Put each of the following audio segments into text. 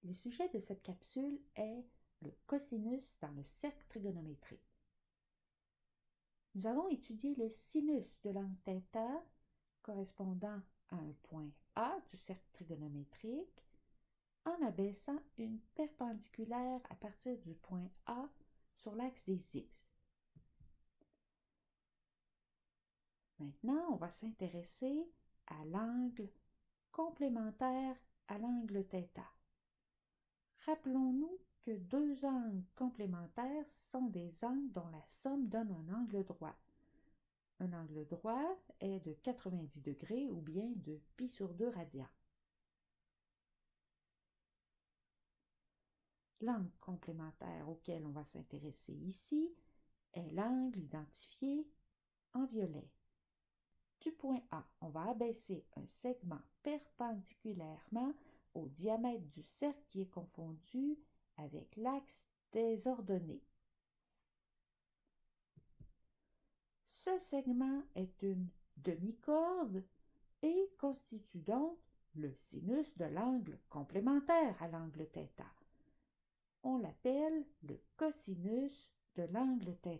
Le sujet de cette capsule est le cosinus dans le cercle trigonométrique. Nous avons étudié le sinus de l'angle θ correspondant à un point A du cercle trigonométrique en abaissant une perpendiculaire à partir du point A sur l'axe des X. Maintenant, on va s'intéresser à l'angle complémentaire à l'angle θ. Rappelons-nous que deux angles complémentaires sont des angles dont la somme donne un angle droit. Un angle droit est de 90 degrés ou bien de π sur 2 radians. L'angle complémentaire auquel on va s'intéresser ici est l'angle identifié en violet. Du point A, on va abaisser un segment perpendiculairement au diamètre du cercle qui est confondu avec l'axe des ordonnées. Ce segment est une demi-corde et constitue donc le sinus de l'angle complémentaire à l'angle θ. On l'appelle le cosinus de l'angle θ.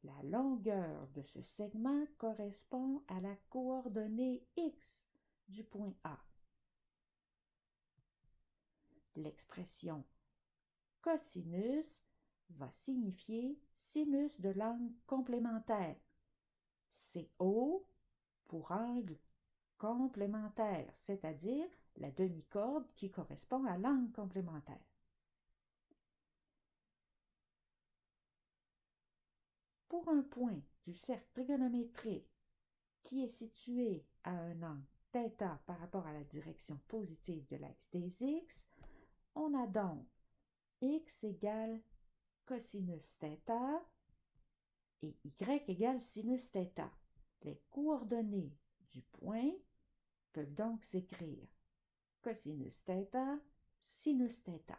La longueur de ce segment correspond à la coordonnée x du point A. L'expression cosinus va signifier sinus de l'angle complémentaire. CO pour angle complémentaire, c'est-à-dire la demi-corde qui correspond à l'angle complémentaire. Pour un point du cercle trigonométrique qui est situé à un angle θ par rapport à la direction positive de l'axe des X, on a donc x égale cosinus θ et y égale sinus θ. Les coordonnées du point peuvent donc s'écrire cosinus θ, sinus θ.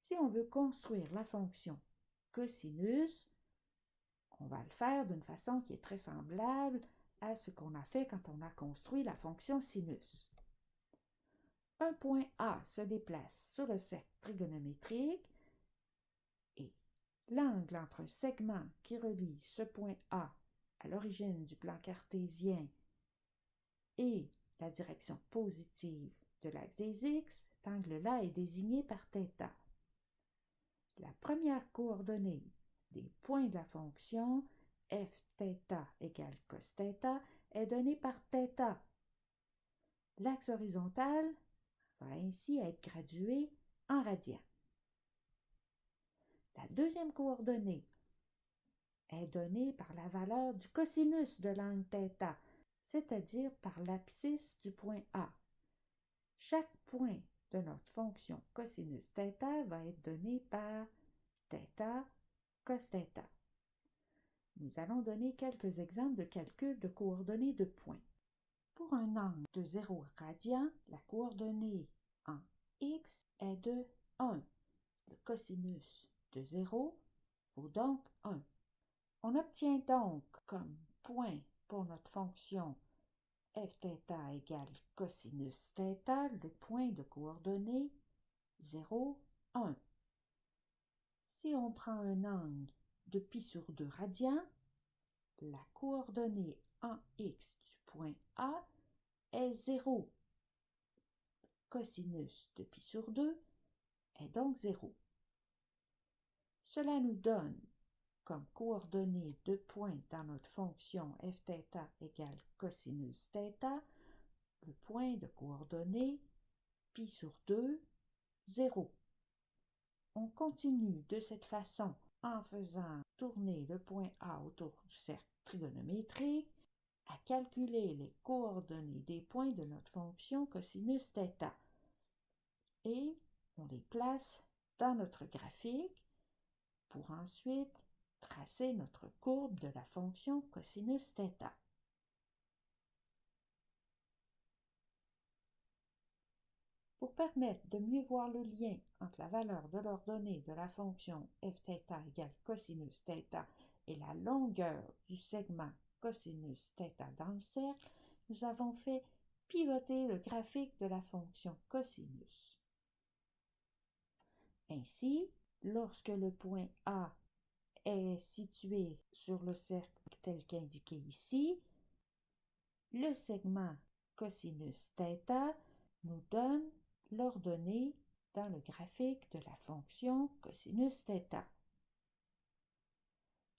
Si on veut construire la fonction cosinus, on va le faire d'une façon qui est très semblable à ce qu'on a fait quand on a construit la fonction sinus. Un point A se déplace sur le cercle trigonométrique et l'angle entre un segment qui relie ce point A à l'origine du plan cartésien et la direction positive de l'axe des X, cet angle-là est désigné par θ. La première coordonnée des points de la fonction fθ égale cos θ est donnée par θ. L'axe horizontal va ainsi être gradué en radians. La deuxième coordonnée est donnée par la valeur du cosinus de l'angle θ, c'est-à-dire par l'abscisse du point A. Chaque point de notre fonction cosinus θ va être donné par θ cos θ. Nous allons donner quelques exemples de calcul de coordonnées de points. Pour un angle de 0 radian, la coordonnée en x est de 1. Le cosinus de 0 vaut donc 1. On obtient donc comme point pour notre fonction fθ égale cosinus θ le point de coordonnées 0, 1. Si on prend un angle de π sur 2 radians, la coordonnée en x du point A est 0. Cosinus de π sur 2 est donc 0. Cela nous donne comme coordonnées de points dans notre fonction fθ égale cosinus θ, le point de coordonnées π sur 2, 0. On continue de cette façon en faisant tourner le point A autour du cercle trigonométrique à calculer les coordonnées des points de notre fonction cosinus θ. Et on les place dans notre graphique pour ensuite tracer notre courbe de la fonction cosinus θ. Pour permettre de mieux voir le lien entre la valeur de l'ordonnée de la fonction fθ égale cosinus θ et la longueur du segment cosinus θ dans le cercle, nous avons fait pivoter le graphique de la fonction cosinus. Ainsi, lorsque le point A est situé sur le cercle tel qu'indiqué ici, le segment cosinus θ nous donne l'ordonnée dans le graphique de la fonction cosinus θ.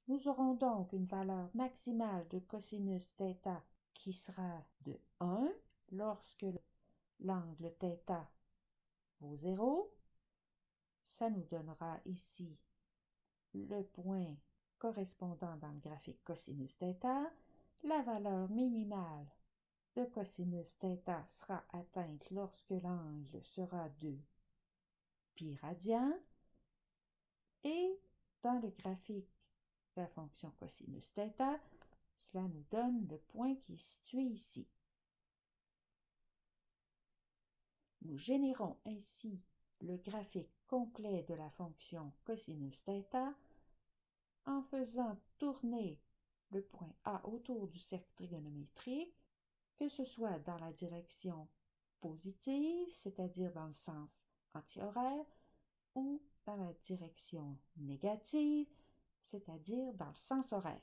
Nous aurons donc une valeur maximale de cosinus θ qui sera de 1 lorsque l'angle θ vaut 0. Ça nous donnera ici le point correspondant dans le graphique cosinus θ. La valeur minimale de cosinus θ sera atteinte lorsque l'angle sera de pi radian. Et dans le graphique de la fonction cosinus θ, cela nous donne le point qui est situé ici. Nous générons ainsi le graphique complet de la fonction cosinus θ en faisant tourner le point A autour du cercle trigonométrique, que ce soit dans la direction positive, c'est-à-dire dans le sens antihoraire, ou dans la direction négative, c'est-à-dire dans le sens horaire.